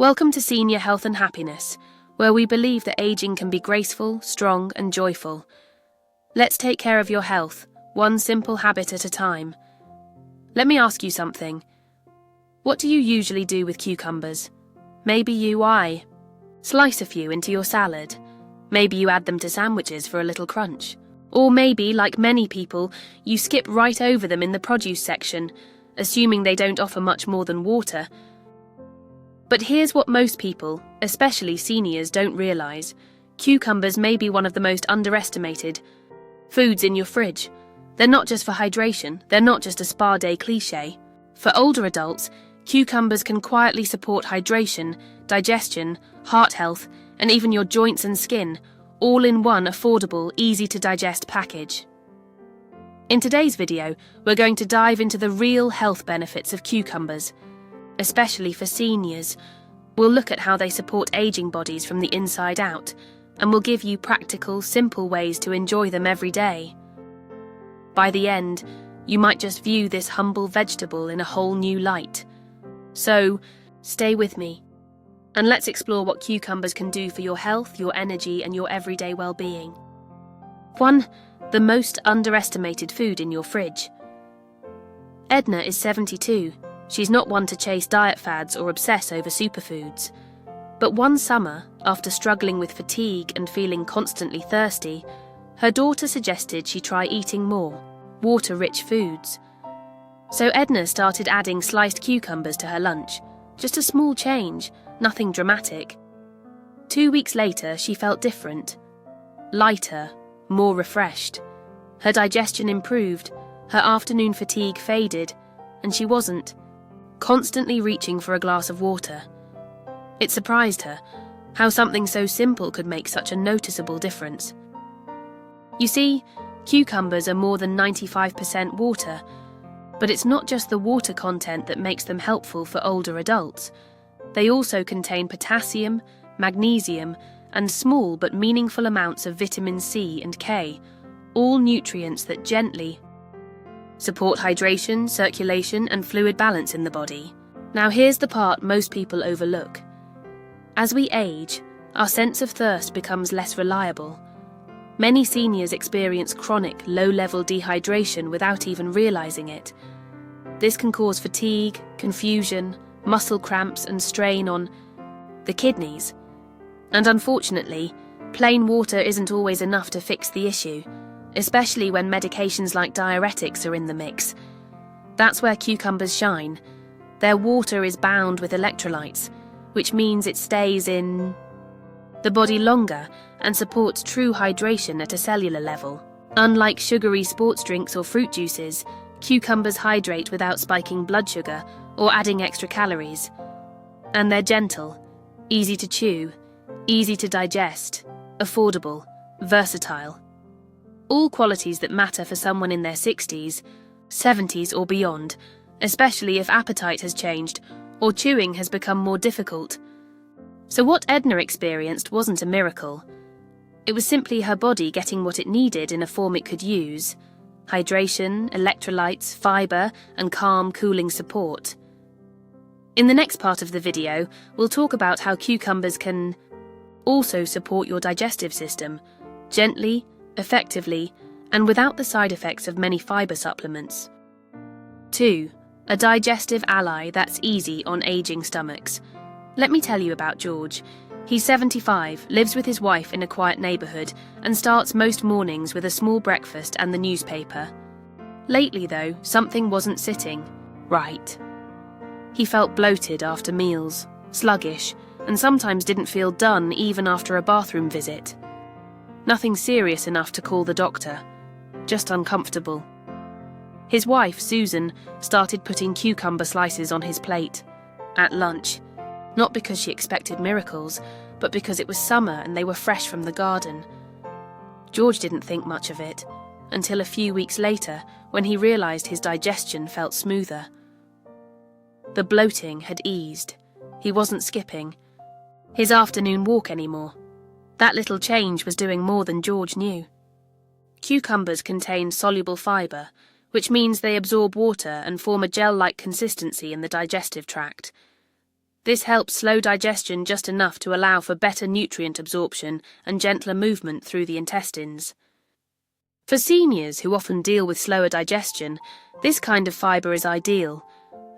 Welcome to Senior Health and Happiness, where we believe that aging can be graceful, strong, and joyful. Let's take care of your health, one simple habit at a time. Let me ask you something. What do you usually do with cucumbers? Maybe you slice a few into your salad. Maybe you add them to sandwiches for a little crunch. Or maybe, like many people, you skip right over them in the produce section, assuming they don't offer much more than water. But here's what most people, especially seniors, don't realise. Cucumbers may be one of the most underestimated foods in your fridge. They're not just for hydration, they're not just a spa day cliché. For older adults, cucumbers can quietly support hydration, digestion, heart health, and even your joints and skin, all in one affordable, easy-to-digest package. In today's video, we're going to dive into the real health benefits of cucumbers. Especially for seniors. We'll look at how they support aging bodies from the inside out, and we'll give you practical, simple ways to enjoy them every day. By the end, you might just view this humble vegetable in a whole new light. So, stay with me, and let's explore what cucumbers can do for your health, your energy, and your everyday well-being. 1. The most underestimated food in your fridge. Edna is 72. She's not one to chase diet fads or obsess over superfoods. But one summer, after struggling with fatigue and feeling constantly thirsty, her daughter suggested she try eating more water-rich foods. So Edna started adding sliced cucumbers to her lunch. Just a small change, nothing dramatic. 2 weeks later, she felt different. Lighter, more refreshed. Her digestion improved, her afternoon fatigue faded, and she wasn't constantly reaching for a glass of water. It surprised her how something so simple could make such a noticeable difference. You see, cucumbers are more than 95% water, but it's not just the water content that makes them helpful for older adults. They also contain potassium, magnesium, and small but meaningful amounts of vitamin C and K, all nutrients that gently support hydration, circulation, and fluid balance in the body. Now here's the part most people overlook. As we age, our sense of thirst becomes less reliable. Many seniors experience chronic, low-level dehydration without even realising it. This can cause fatigue, confusion, muscle cramps, and strain on the kidneys. And unfortunately, plain water isn't always enough to fix the issue, especially when medications like diuretics are in the mix. That's where cucumbers shine. Their water is bound with electrolytes, which means it stays in the body longer and supports true hydration at a cellular level. Unlike sugary sports drinks or fruit juices, cucumbers hydrate without spiking blood sugar or adding extra calories. And they're gentle, easy to chew, easy to digest, affordable, versatile. All qualities that matter for someone in their 60s, 70s or beyond, especially if appetite has changed or chewing has become more difficult. So what Edna experienced wasn't a miracle. It was simply her body getting what it needed in a form it could use: hydration, electrolytes, fibre, and calm, cooling support. In the next part of the video, we'll talk about how cucumbers can also support your digestive system, gently, effectively, and without the side effects of many fibre supplements. 2. A digestive ally that's easy on aging stomachs. Let me tell you about George. He's 75, lives with his wife in a quiet neighbourhood, and starts most mornings with a small breakfast and the newspaper. Lately, though, something wasn't sitting right. He felt bloated after meals, sluggish, and sometimes didn't feel done even after a bathroom visit. Nothing serious enough to call the doctor, just uncomfortable. His wife, Susan, started putting cucumber slices on his plate at lunch, not because she expected miracles, but because it was summer and they were fresh from the garden. George didn't think much of it, until a few weeks later when he realised his digestion felt smoother. The bloating had eased. He wasn't skipping his afternoon walk anymore. That little change was doing more than George knew. Cucumbers contain soluble fibre, which means they absorb water and form a gel-like consistency in the digestive tract. This helps slow digestion just enough to allow for better nutrient absorption and gentler movement through the intestines. For seniors who often deal with slower digestion, this kind of fibre is ideal.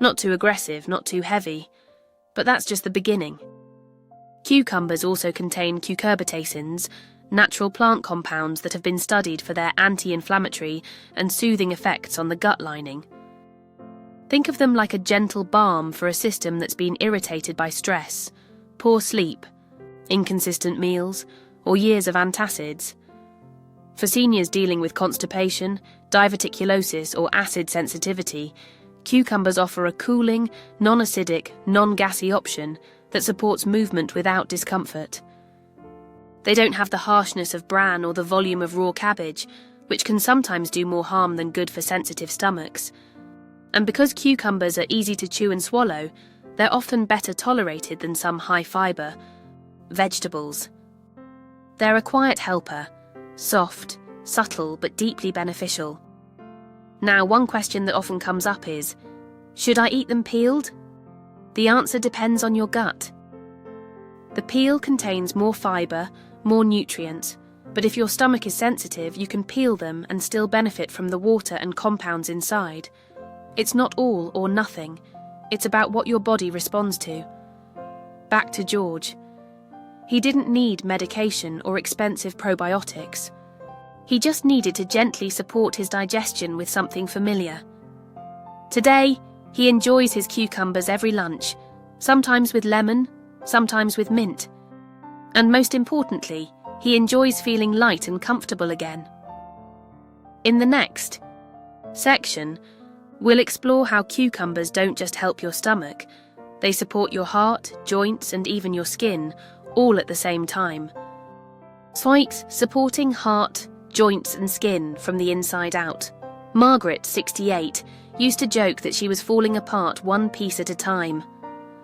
Not too aggressive, not too heavy. But that's just the beginning. Cucumbers also contain cucurbitacins, natural plant compounds that have been studied for their anti-inflammatory and soothing effects on the gut lining. Think of them like a gentle balm for a system that's been irritated by stress, poor sleep, inconsistent meals, or years of antacids. For seniors dealing with constipation, diverticulosis, or acid sensitivity, cucumbers offer a cooling, non-acidic, non-gassy option that supports movement without discomfort. They don't have the harshness of bran or the volume of raw cabbage, which can sometimes do more harm than good for sensitive stomachs. And because cucumbers are easy to chew and swallow, they're often better tolerated than some high-fibre vegetables. They're a quiet helper, soft, subtle, but deeply beneficial. Now, one question that often comes up is, should I eat them peeled? The answer depends on your gut. The peel contains more fibre, more nutrients, but if your stomach is sensitive, you can peel them and still benefit from the water and compounds inside. It's not all or nothing. It's about what your body responds to. Back to George. He didn't need medication or expensive probiotics. He just needed to gently support his digestion with something familiar. Today, he enjoys his cucumbers every lunch, sometimes with lemon, sometimes with mint. And most importantly, he enjoys feeling light and comfortable again. In the next section, we'll explore how cucumbers don't just help your stomach, they support your heart, joints, and even your skin, all at the same time. Supporting heart, joints, and skin from the inside out. Margaret, 68, used to joke that she was falling apart one piece at a time.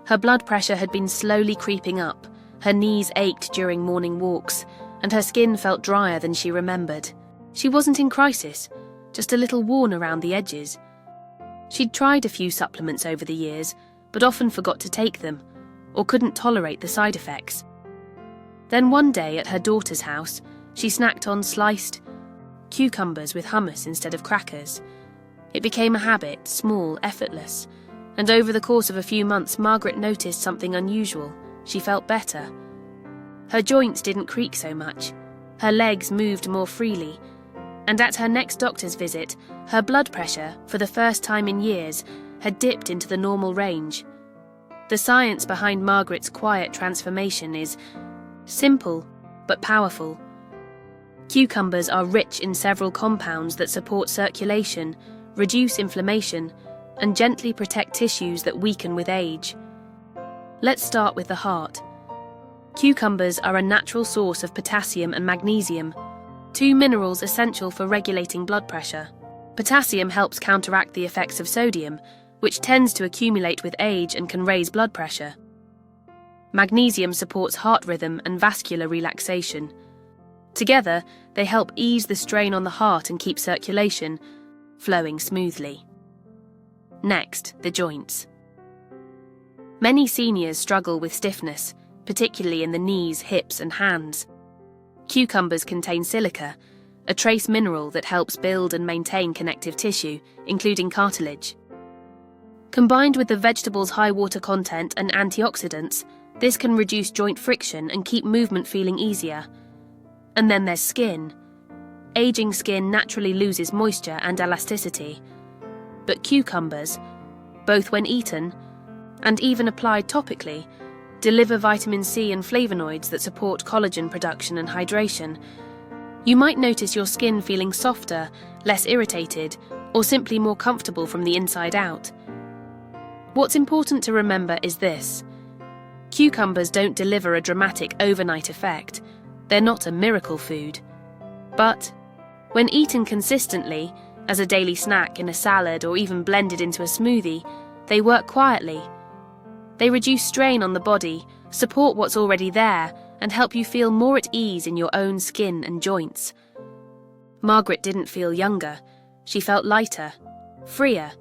Her blood pressure had been slowly creeping up, her knees ached during morning walks, and her skin felt drier than she remembered. She wasn't in crisis, just a little worn around the edges. She'd tried a few supplements over the years, but often forgot to take them, or couldn't tolerate the side effects. Then one day at her daughter's house, she snacked on sliced cucumbers with hummus instead of crackers. It became a habit, small, effortless, and over the course of a few months, Margaret noticed something unusual. She felt better. Her joints didn't creak so much, her legs moved more freely, and at her next doctor's visit, her blood pressure, for the first time in years, had dipped into the normal range. The science behind Margaret's quiet transformation is simple but powerful. Cucumbers are rich in several compounds that support circulation, reduce inflammation, and gently protect tissues that weaken with age. Let's start with the heart. Cucumbers are a natural source of potassium and magnesium, two minerals essential for regulating blood pressure. Potassium helps counteract the effects of sodium, which tends to accumulate with age and can raise blood pressure. Magnesium supports heart rhythm and vascular relaxation. Together, they help ease the strain on the heart and keep circulation flowing smoothly. Next, the joints. Many seniors struggle with stiffness, particularly in the knees, hips, and hands. Cucumbers contain silica, a trace mineral that helps build and maintain connective tissue, including cartilage. Combined with the vegetable's high water content and antioxidants, this can reduce joint friction and keep movement feeling easier. And then there's skin. Aging skin naturally loses moisture and elasticity. But cucumbers, both when eaten and even applied topically, deliver vitamin C and flavonoids that support collagen production and hydration. You might notice your skin feeling softer, less irritated, or simply more comfortable from the inside out. What's important to remember is this. Cucumbers don't deliver a dramatic overnight effect. They're not a miracle food. But when eaten consistently, as a daily snack in a salad or even blended into a smoothie, they work quietly. They reduce strain on the body, support what's already there, and help you feel more at ease in your own skin and joints. Margaret didn't feel younger. She felt lighter, freer,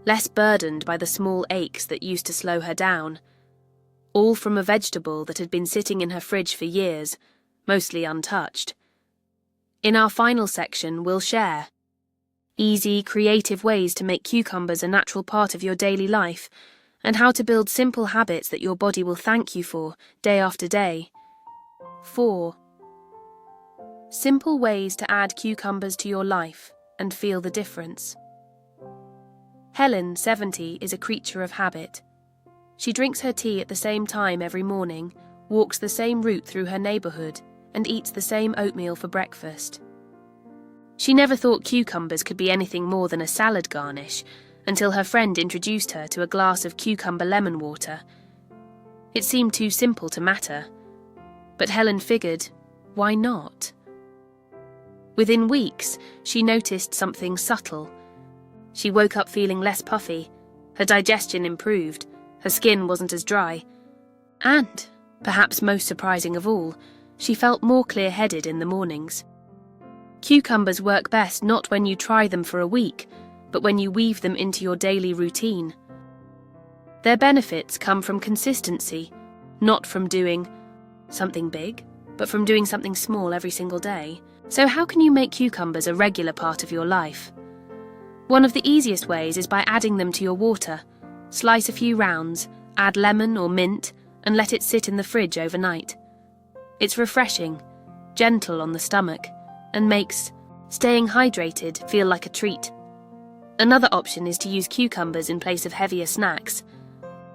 less burdened by the small aches that used to slow her down. all from a vegetable that had been sitting in her fridge for years, mostly untouched. In our final section, we'll share easy, creative ways to make cucumbers a natural part of your daily life, and how to build simple habits that your body will thank you for day after day. 4. Simple ways to add cucumbers to your life and feel the difference. Helen, 70, is a creature of habit. She drinks her tea at the same time every morning, walks the same route through her neighbourhood, and eats the same oatmeal for breakfast. She never thought cucumbers could be anything more than a salad garnish until her friend introduced her to a glass of cucumber lemon water. It seemed too simple to matter, but Helen figured, why not? Within weeks, she noticed something subtle. She woke up feeling less puffy, her digestion improved, her skin wasn't as dry, and, perhaps most surprising of all, she felt more clear-headed in the mornings. Cucumbers work best not when you try them for a week, but when you weave them into your daily routine. Their benefits come from consistency, not from doing something big, but from doing something small every single day. So how can you make cucumbers a regular part of your life? One of the easiest ways is by adding them to your water. Slice a few rounds, add lemon or mint, and let it sit in the fridge overnight. It's refreshing, gentle on the stomach, and makes staying hydrated feel like a treat. Another option is to use cucumbers in place of heavier snacks.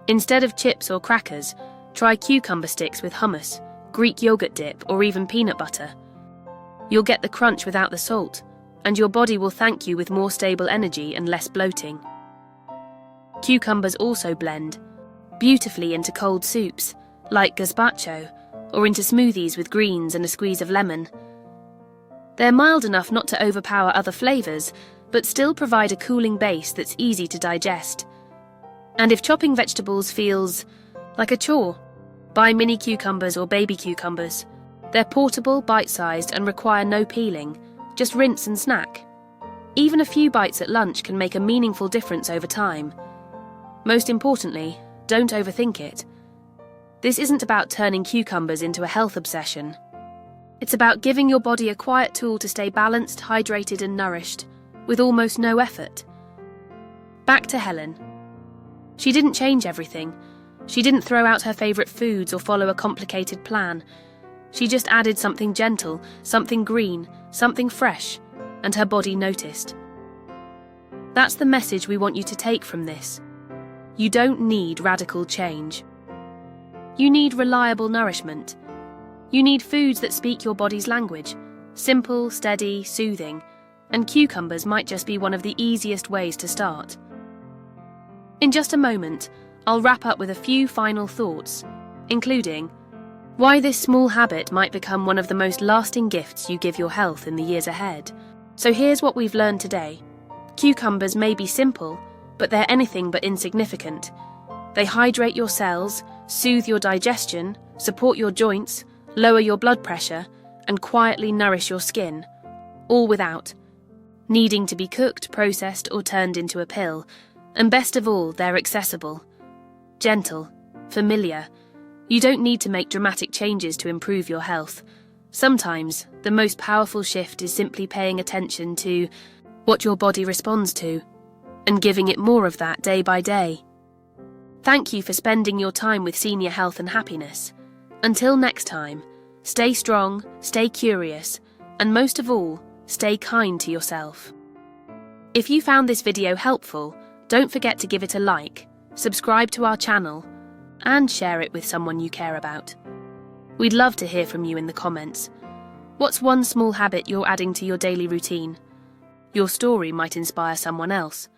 Instead of chips or crackers, try cucumber sticks with hummus, Greek yogurt dip, or even peanut butter. You'll get the crunch without the salt, and your body will thank you with more stable energy and less bloating. Cucumbers also blend beautifully into cold soups, like gazpacho, or into smoothies with greens and a squeeze of lemon. They're mild enough not to overpower other flavours, but still provide a cooling base that's easy to digest. And if chopping vegetables feels like a chore, buy mini cucumbers or baby cucumbers. They're portable, bite-sized, and require no peeling. Just rinse and snack. Even a few bites at lunch can make a meaningful difference over time. Most importantly, don't overthink it. This isn't about turning cucumbers into a health obsession. It's about giving your body a quiet tool to stay balanced, hydrated, and nourished, with almost no effort. Back to Helen. She didn't change everything. She didn't throw out her favourite foods or follow a complicated plan. She just added something gentle, something green, something fresh, and her body noticed. That's the message we want you to take from this. You don't need radical change. You need reliable nourishment. You need foods that speak your body's language, simple, steady, soothing, and cucumbers might just be one of the easiest ways to start. In just a moment, I'll wrap up with a few final thoughts, including why this small habit might become one of the most lasting gifts you give your health in the years ahead. So here's what we've learned today. Cucumbers may be simple, but they're anything but insignificant. They hydrate your cells, soothe your digestion, support your joints, lower your blood pressure, and quietly nourish your skin, all without needing to be cooked, processed, or turned into a pill. And best of all, they're accessible, gentle, familiar. You don't need to make dramatic changes to improve your health. Sometimes, the most powerful shift is simply paying attention to what your body responds to, and giving it more of that day by day. Thank you for spending your time with Senior Health and Happiness. Until next time, stay strong, stay curious, and most of all, stay kind to yourself. If you found this video helpful, don't forget to give it a like, subscribe to our channel, and share it with someone you care about. We'd love to hear from you in the comments. What's one small habit you're adding to your daily routine? Your story might inspire someone else.